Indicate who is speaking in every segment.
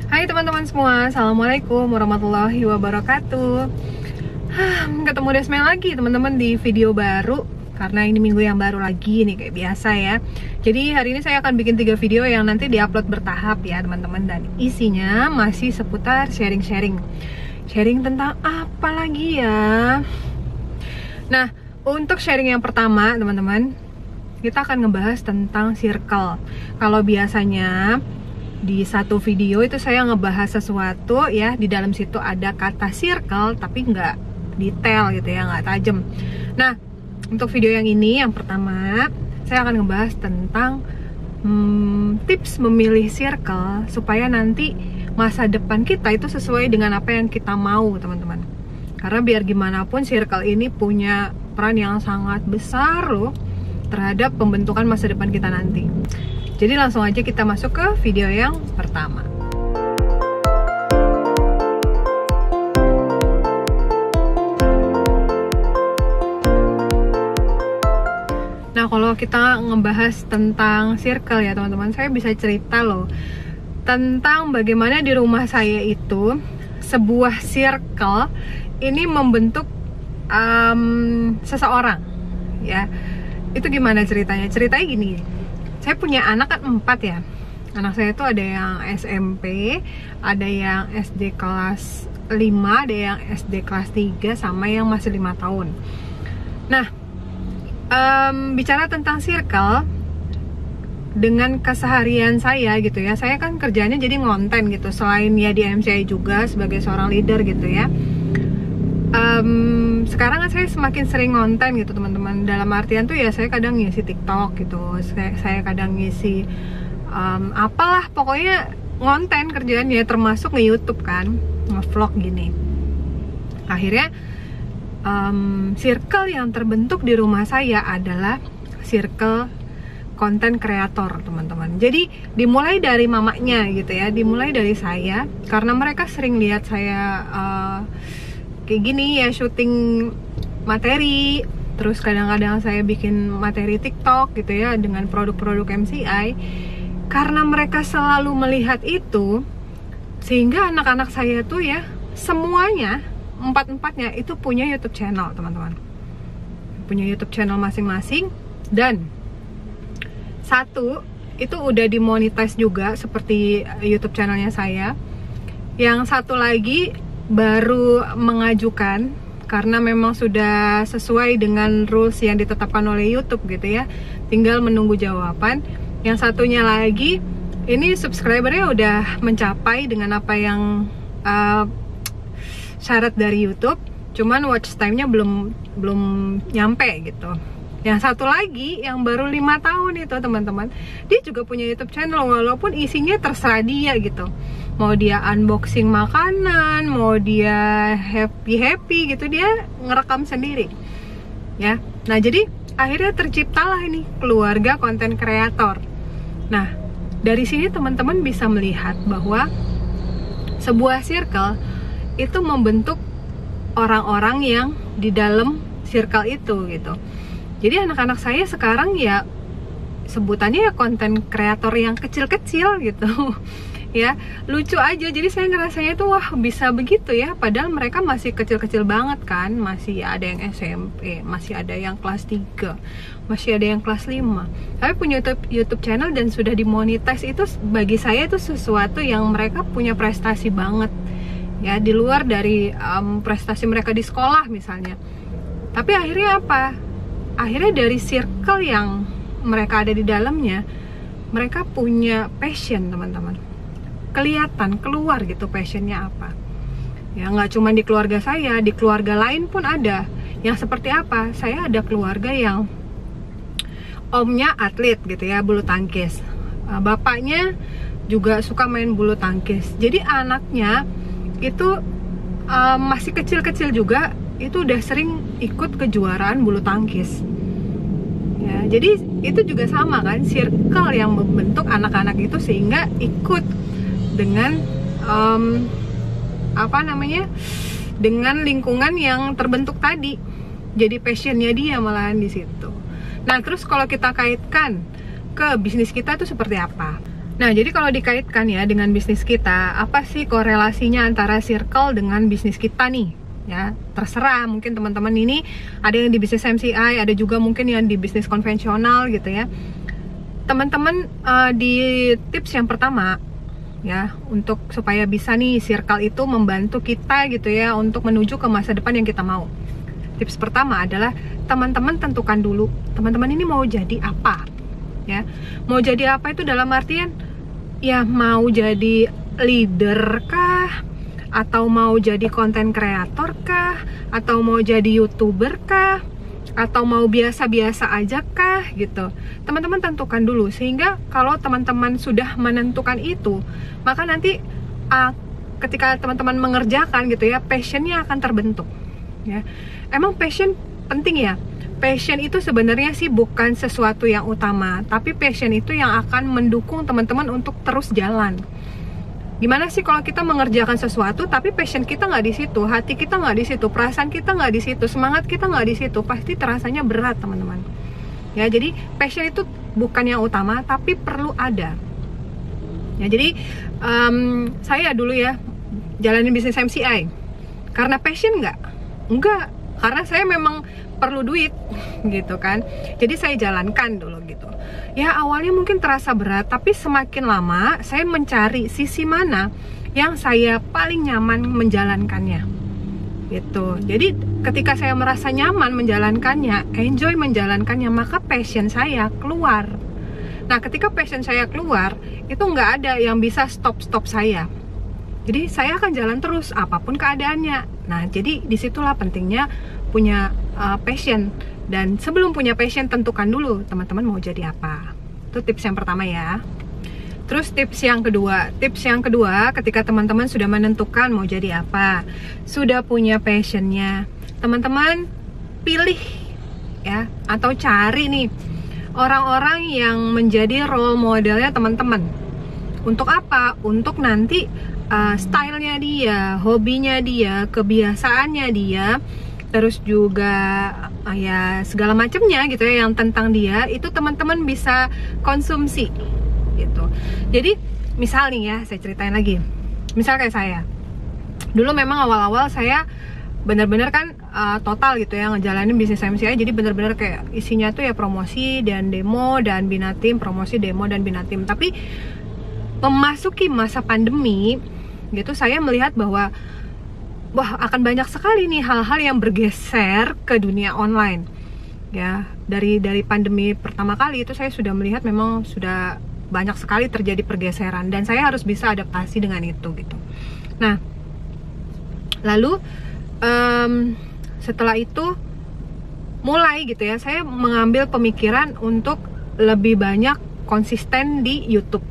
Speaker 1: Hai teman-teman semua, Assalamualaikum warahmatullahi wabarakatuh. Ketemu Desmel lagi teman-teman di video baru. Karena ini minggu yang baru lagi nih kayak biasa ya. Jadi hari ini saya akan bikin 3 video yang nanti diupload bertahap ya teman-teman. Dan isinya masih seputar sharing-sharing. Sharing tentang apa lagi ya? Nah, untuk sharing yang pertama teman-teman, kita akan ngebahas tentang circle. Kalau biasanya di satu video itu saya ngebahas sesuatu ya, di dalam situ ada kata circle tapi nggak detail gitu ya, nggak tajam. Nah, untuk video yang ini yang pertama saya akan ngebahas tentang tips memilih circle supaya nanti masa depan kita itu sesuai dengan apa yang kita mau teman-teman. Karena biar gimana pun circle ini punya peran yang sangat besar loh terhadap pembentukan masa depan kita nanti. Jadi langsung aja kita masuk ke video yang pertama. Nah, kalau kita ngebahas tentang circle ya teman-teman, saya bisa cerita loh tentang bagaimana di rumah saya itu sebuah circle ini membentuk seseorang ya. Itu gimana ceritanya? Ceritanya gini, saya punya anak kan 4 ya. Anak saya tuh ada yang SMP, ada yang SD kelas 5, ada yang SD kelas 3, sama yang masih 5 tahun. Nah, bicara tentang circle dengan keseharian saya gitu ya, saya kan kerjanya jadi ngonten gitu, selain ya di MCI juga sebagai seorang leader gitu ya. Sekarang kan saya semakin sering ngonten gitu teman-teman, dalam artian tuh ya saya kadang ngisi TikTok gitu, saya kadang ngisi apalah pokoknya ngonten kerjaannya, termasuk nge-YouTube kan, nge-vlog gini. Akhirnya circle yang terbentuk di rumah saya adalah circle konten kreator teman-teman. Jadi dimulai dari mamanya gitu ya, dimulai dari saya, karena mereka sering lihat saya kayak gini ya, syuting materi, terus kadang-kadang saya bikin materi TikTok gitu ya dengan produk-produk MCI. Karena mereka selalu melihat itu, sehingga anak-anak saya tuh ya semuanya, 4-4-nya itu punya YouTube channel teman-teman, punya YouTube channel masing-masing. Dan satu itu udah dimonetize juga seperti YouTube channelnya saya, yang satu lagi baru mengajukan karena memang sudah sesuai dengan rules yang ditetapkan oleh YouTube gitu ya, tinggal menunggu jawaban. Yang satunya lagi ini subscribernya udah mencapai dengan apa yang syarat dari YouTube, cuman watch time-nya belum nyampe gitu. Yang satu lagi yang baru 5 tahun itu teman-teman, dia juga punya YouTube channel walaupun isinya terserah dia gitu. Mau dia unboxing makanan, mau dia happy gitu, dia ngerekam sendiri ya. Nah, jadi akhirnya terciptalah ini keluarga konten kreator. Nah, dari sini teman-teman bisa melihat bahwa sebuah circle itu membentuk orang-orang yang di dalam circle itu gitu. Jadi anak-anak saya sekarang ya sebutannya ya konten kreator yang kecil-kecil gitu ya, lucu aja. Jadi saya ngerasanya tuh wah bisa begitu ya, padahal mereka masih kecil-kecil banget kan, masih ada yang SMP, masih ada yang kelas 3, masih ada yang kelas 5, tapi punya YouTube channel dan sudah dimonetize. Itu bagi saya itu sesuatu yang mereka punya prestasi banget ya, di luar dari prestasi mereka di sekolah misalnya. Tapi akhirnya apa? Akhirnya dari circle yang mereka ada di dalamnya, mereka punya passion teman-teman. Kelihatan, keluar gitu passionnya apa. Ya nggak cuma di keluarga saya, di keluarga lain pun ada. Yang seperti apa? Saya ada keluarga yang omnya atlet gitu ya, bulu tangkis. Bapaknya juga suka main bulu tangkis. Jadi anaknya itu masih kecil-kecil juga, itu udah sering ikut kejuaraan bulu tangkis ya. Jadi itu juga sama kan, circle yang membentuk anak-anak itu sehingga ikut dengan dengan lingkungan yang terbentuk tadi. Jadi passionnya dia malahan di situ. Nah, terus kalau kita kaitkan ke bisnis kita itu seperti apa? Nah, jadi kalau dikaitkan ya dengan bisnis kita, apa sih korelasinya antara circle dengan bisnis kita nih? Ya, terserah, mungkin teman-teman ini ada yang di bisnis MCI, ada juga mungkin yang di bisnis konvensional gitu ya. Teman-teman, di tips yang pertama ya, untuk supaya bisa nih circle itu membantu kita gitu ya untuk menuju ke masa depan yang kita mau. Tips pertama adalah teman-teman tentukan dulu, teman-teman ini mau jadi apa ya. Mau jadi apa itu dalam artian ya, mau jadi leader kah, atau mau jadi konten kreator kah, atau mau jadi YouTuber kah, atau mau biasa-biasa aja kah gitu. Teman-teman tentukan dulu, sehingga kalau teman-teman sudah menentukan itu, maka nanti ketika teman-teman mengerjakan gitu ya, passionnya akan terbentuk ya. Emang passion penting ya. Passion itu sebenarnya sih bukan sesuatu yang utama, tapi passion itu yang akan mendukung teman-teman untuk terus jalan. Gimana sih kalau kita mengerjakan sesuatu tapi passion kita nggak di situ, hati kita nggak di situ, perasaan kita nggak di situ, semangat kita nggak di situ, pasti terasanya berat teman-teman. Ya, jadi passion itu bukan yang utama, tapi perlu ada. Ya, jadi saya dulu ya jalanin bisnis MCI karena passion nggak? Enggak, karena saya memang perlu duit gitu kan. Jadi saya jalankan dulu gitu. Ya, awalnya mungkin terasa berat, tapi semakin lama saya mencari sisi mana yang saya paling nyaman menjalankannya gitu. Jadi ketika saya merasa nyaman menjalankannya, enjoy menjalankannya, maka passion saya keluar. Nah, ketika passion saya keluar, itu nggak ada yang bisa stop saya. Jadi saya akan jalan terus apapun keadaannya. Nah, jadi disitulah pentingnya punya passion. Dan sebelum punya passion, tentukan dulu teman-teman mau jadi apa. Itu tips yang pertama ya. Terus tips yang kedua, ketika teman-teman sudah menentukan mau jadi apa, sudah punya passionnya, teman-teman pilih ya, atau cari nih orang-orang yang menjadi role modelnya teman-teman. Untuk apa? Untuk nanti stylenya dia, hobinya dia, kebiasaannya dia, terus juga ya segala macamnya gitu ya yang tentang dia, itu teman-teman bisa konsumsi gitu. Jadi misal nih ya, saya ceritain lagi. Misal kayak saya dulu, memang awal-awal saya benar-benar kan total gitu ya ngejalanin bisnis MCI. Jadi benar-benar kayak isinya tuh ya promosi dan demo dan binatim, promosi, demo dan binatim. Tapi memasuki masa pandemi gitu, saya melihat bahwa wah, akan banyak sekali nih hal-hal yang bergeser ke dunia online ya. Dari pandemi pertama kali itu saya sudah melihat memang sudah banyak sekali terjadi pergeseran, dan saya harus bisa adaptasi dengan itu gitu. Nah, lalu setelah itu mulai gitu ya, saya mengambil pemikiran untuk lebih banyak konsisten di YouTube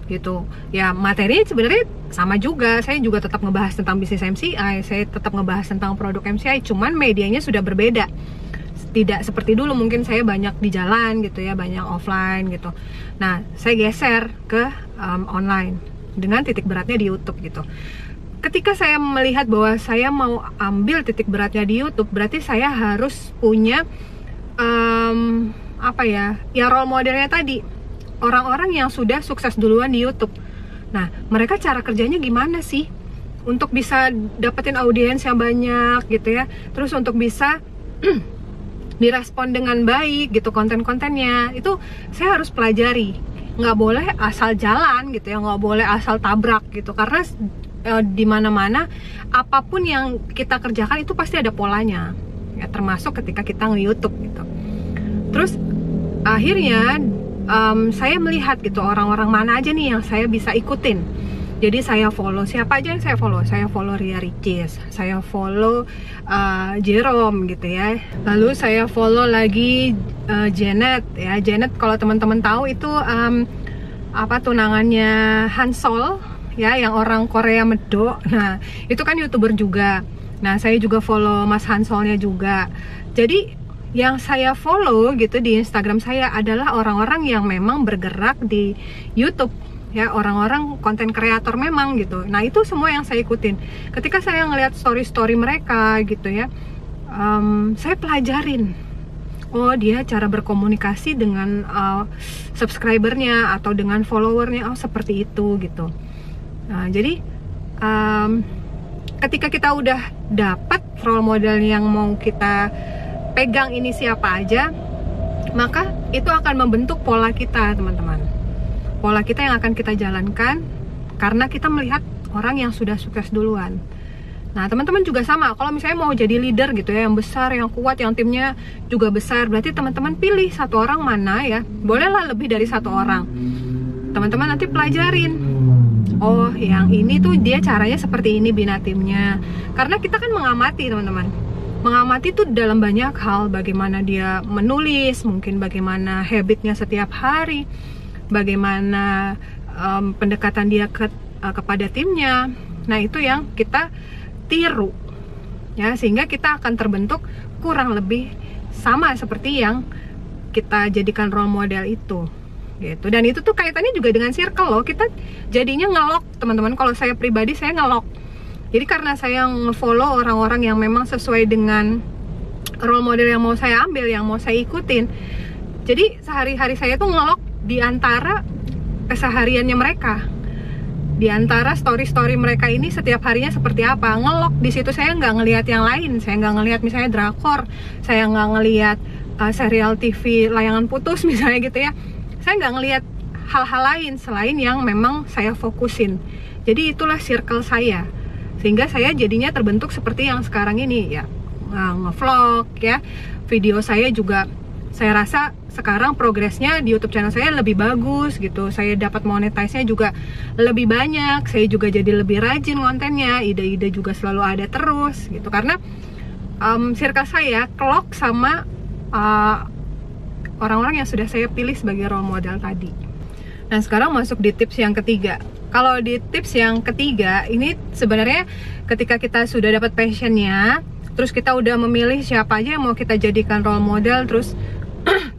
Speaker 1: gitu ya. Materinya sebenarnya sama juga, saya juga tetap ngebahas tentang bisnis MCI, saya tetap ngebahas tentang produk MCI, cuman medianya sudah berbeda. Tidak seperti dulu, mungkin saya banyak di jalan gitu ya, banyak offline gitu. Nah, saya geser ke online dengan titik beratnya di YouTube gitu. Ketika saya melihat bahwa saya mau ambil titik beratnya di YouTube, berarti saya harus punya ya role modelnya tadi, orang-orang yang sudah sukses duluan di YouTube. Nah, mereka cara kerjanya gimana sih untuk bisa dapetin audiens yang banyak gitu ya, terus untuk bisa direspon dengan baik gitu konten-kontennya, itu saya harus pelajari. Nggak boleh asal jalan gitu ya, nggak boleh asal tabrak gitu, karena di mana-mana apapun yang kita kerjakan itu pasti ada polanya ya, termasuk ketika kita nge-YouTube gitu. Terus akhirnya saya melihat gitu orang-orang mana aja nih yang saya bisa ikutin. Jadi saya follow siapa aja yang saya follow. Saya follow Ria Ricis, saya follow Jerome gitu ya. Lalu saya follow lagi Janet ya. Janet kalau teman-teman tahu itu tunangannya Hansol ya, yang orang Korea Medok. Nah, itu kan YouTuber juga. Nah, saya juga follow Mas Hansolnya juga. Jadi yang saya follow gitu di Instagram saya adalah orang-orang yang memang bergerak di YouTube ya, orang-orang konten kreator memang gitu. Nah, itu semua yang saya ikutin. Ketika saya ngelihat story-story mereka gitu ya, saya pelajarin. oh dia cara berkomunikasi dengan subscribernya atau dengan followernya, oh seperti itu gitu. Nah jadi ketika kita udah dapat role model yang mau kita pegang ini siapa aja, maka itu akan membentuk pola kita teman-teman, pola kita yang akan kita jalankan karena kita melihat orang yang sudah sukses duluan. Nah teman-teman juga sama, kalau misalnya mau jadi leader gitu ya, yang besar, yang kuat, yang timnya juga besar, berarti teman-teman pilih satu orang mana ya, bolehlah lebih dari satu orang. Teman-teman nanti pelajarin, oh yang ini tuh dia caranya seperti ini bina timnya. Karena kita kan mengamati teman-teman, mengamati tuh dalam banyak hal, bagaimana dia menulis, mungkin bagaimana habitnya setiap hari, bagaimana pendekatan dia kepada timnya. Nah itu yang kita tiru ya, sehingga kita akan terbentuk kurang lebih sama seperti yang kita jadikan role model itu gitu. Dan itu tuh kaitannya juga dengan circle loh, kita jadinya ngelok teman-teman. Kalau saya pribadi saya ngelok, jadi karena saya ngefollow orang-orang yang memang sesuai dengan role model yang mau saya ambil, yang mau saya ikutin, jadi sehari-hari saya tuh ngelok di antara kesehariannya mereka, di antara story-story mereka ini setiap harinya seperti apa, ngelok di situ. Saya nggak ngelihat yang lain, saya nggak ngelihat misalnya drakor, saya nggak ngelihat serial TV layangan putus misalnya gitu ya, saya nggak ngelihat hal-hal lain selain yang memang saya fokusin. Jadi itulah circle saya, sehingga saya jadinya terbentuk seperti yang sekarang ini ya, ngevlog ya, video saya juga saya rasa sekarang progresnya di YouTube channel saya lebih bagus gitu. Saya dapat monetize-nya juga lebih banyak. Saya juga jadi lebih rajin kontennya. Ide-ide juga selalu ada terus gitu. Karena circle saya kelok sama orang-orang yang sudah saya pilih sebagai role model tadi. Nah sekarang masuk di tips yang ketiga. Kalau di tips yang ketiga ini sebenarnya ketika kita sudah dapat passionnya, terus kita udah memilih siapa aja yang mau kita jadikan role model, terus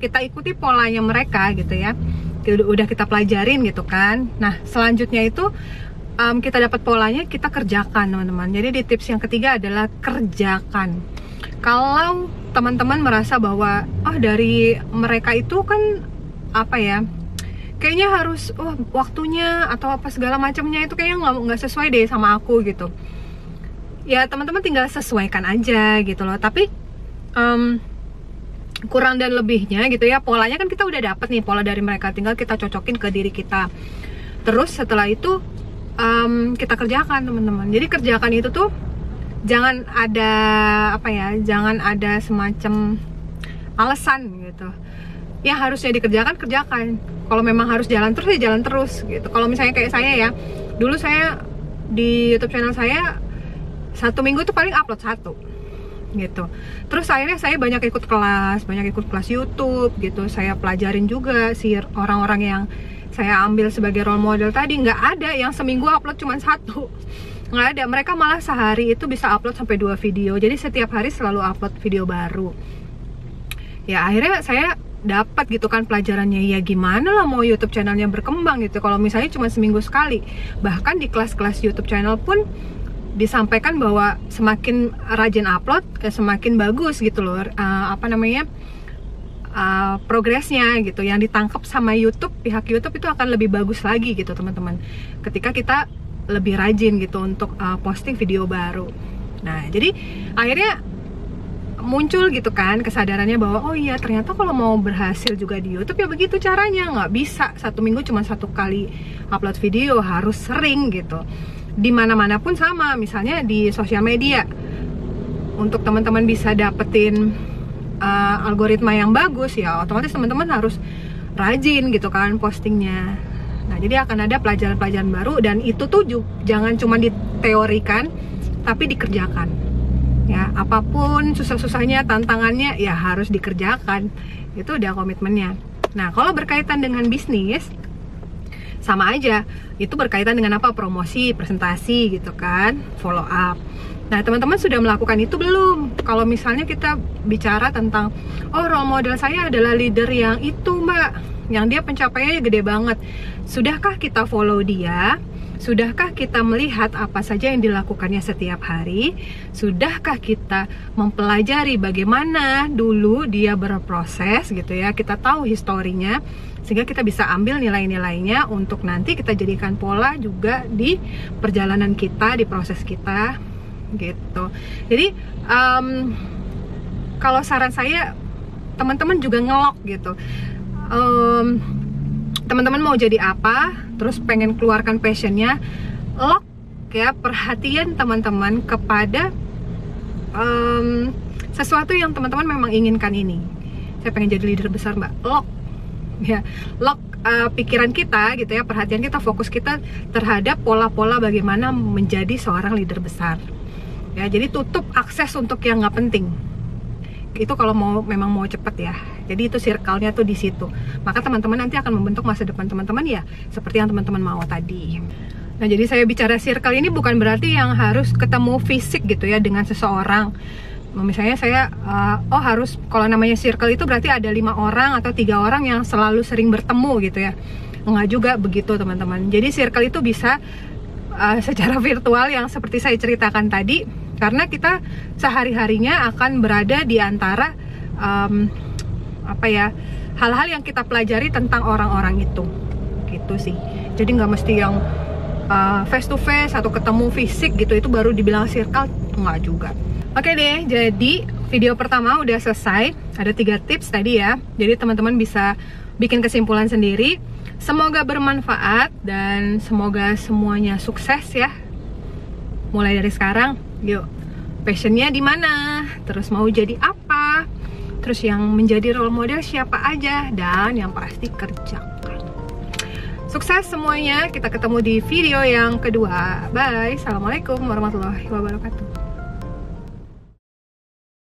Speaker 1: kita ikuti polanya mereka gitu ya, udah kita pelajarin gitu kan. Nah selanjutnya itu kita dapat polanya, kita kerjakan teman-teman. Jadi di tips yang ketiga adalah kerjakan. Kalau teman-teman merasa bahwa oh dari mereka itu kan apa ya, kayaknya harus waktunya atau apa segala macamnya itu kayaknya nggak sesuai deh sama aku gitu, ya teman-teman tinggal sesuaikan aja gitu loh. Tapi kurang dan lebihnya gitu ya, polanya kan kita udah dapet nih pola dari mereka, tinggal kita cocokin ke diri kita. Terus setelah itu kita kerjakan teman-teman. Jadi kerjakan itu tuh jangan ada apa ya, jangan ada semacam alasan gitu ya, harusnya dikerjakan, kerjakan. Kalau memang harus jalan terus ya jalan terus gitu. Kalau misalnya kayak saya ya, dulu saya di YouTube channel saya satu minggu tuh paling upload satu gitu. Terus akhirnya saya banyak ikut kelas YouTube gitu. Saya pelajarin juga si orang-orang yang saya ambil sebagai role model tadi. Nggak ada yang seminggu upload cuma satu, nggak ada. Mereka malah sehari itu bisa upload sampai 2 video. Jadi setiap hari selalu upload video baru. Ya akhirnya saya dapat gitu kan pelajarannya. Ya gimana lah mau YouTube channelnya berkembang gitu kalau misalnya cuma seminggu sekali. Bahkan di kelas-kelas YouTube channel pun disampaikan bahwa semakin rajin upload semakin bagus gitu loh, progresnya gitu, yang ditangkap sama YouTube, pihak YouTube itu akan lebih bagus lagi gitu teman-teman, ketika kita lebih rajin gitu untuk posting video baru. Nah jadi akhirnya muncul gitu kan kesadarannya bahwa oh iya ternyata kalau mau berhasil juga di YouTube ya begitu caranya, nggak bisa satu minggu cuma satu kali upload video, harus sering gitu. Di mana-mana pun sama, misalnya di sosial media, untuk teman-teman bisa dapetin algoritma yang bagus ya otomatis teman-teman harus rajin gitu kan postingnya. Nah jadi akan ada pelajaran-pelajaran baru, dan itu tuh jangan cuma diteorikan tapi dikerjakan ya. Apapun susah-susahnya, tantangannya ya harus dikerjakan, itu udah komitmennya. Nah kalau berkaitan dengan bisnis sama aja, itu berkaitan dengan apa, promosi, presentasi gitu kan, follow up. Nah teman-teman sudah melakukan itu belum? Kalau misalnya kita bicara tentang oh role model saya adalah leader yang itu mbak, yang dia pencapaiannya gede banget, sudahkah kita follow dia? Sudahkah kita melihat apa saja yang dilakukannya setiap hari? Sudahkah kita mempelajari bagaimana dulu dia berproses gitu ya? Kita tahu historinya, sehingga kita bisa ambil nilai-nilainya untuk nanti kita jadikan pola juga di perjalanan kita, di proses kita gitu. Jadi kalau saran saya, teman-teman juga ngelok gitu. Teman-teman mau jadi apa, terus pengen keluarkan passionnya, lock ya perhatian teman-teman kepada sesuatu yang teman-teman memang inginkan ini. Saya pengen jadi leader besar mbak, lock ya, lock pikiran kita gitu ya, perhatian kita, fokus kita terhadap pola-pola bagaimana menjadi seorang leader besar ya. Jadi tutup akses untuk yang nggak penting. Itu kalau memang mau cepet ya. Jadi itu circle-nya tuh di situ. Maka teman-teman nanti akan membentuk masa depan teman-teman ya seperti yang teman-teman mau tadi. Nah, jadi saya bicara circle ini bukan berarti yang harus ketemu fisik gitu ya dengan seseorang. Misalnya saya harus, kalau namanya circle itu berarti ada 5 orang atau 3 orang yang selalu sering bertemu gitu ya. Enggak juga begitu teman-teman. Jadi circle itu bisa secara virtual yang seperti saya ceritakan tadi, karena kita sehari-harinya akan berada di antara hal-hal yang kita pelajari tentang orang-orang itu gitu sih. Jadi nggak mesti yang face to face atau ketemu fisik gitu itu baru dibilang circle, nggak juga. Oke deh, jadi video pertama udah selesai. Ada 3 tips tadi ya, jadi teman-teman bisa bikin kesimpulan sendiri. Semoga bermanfaat dan semoga semuanya sukses ya. Mulai dari sekarang, yuk. Passionnya di mana? Terus mau jadi apa? Terus yang menjadi role model siapa aja? Dan yang pasti kerjakan. Sukses semuanya. Kita ketemu di video yang kedua. Bye. Assalamualaikum warahmatullahi wabarakatuh.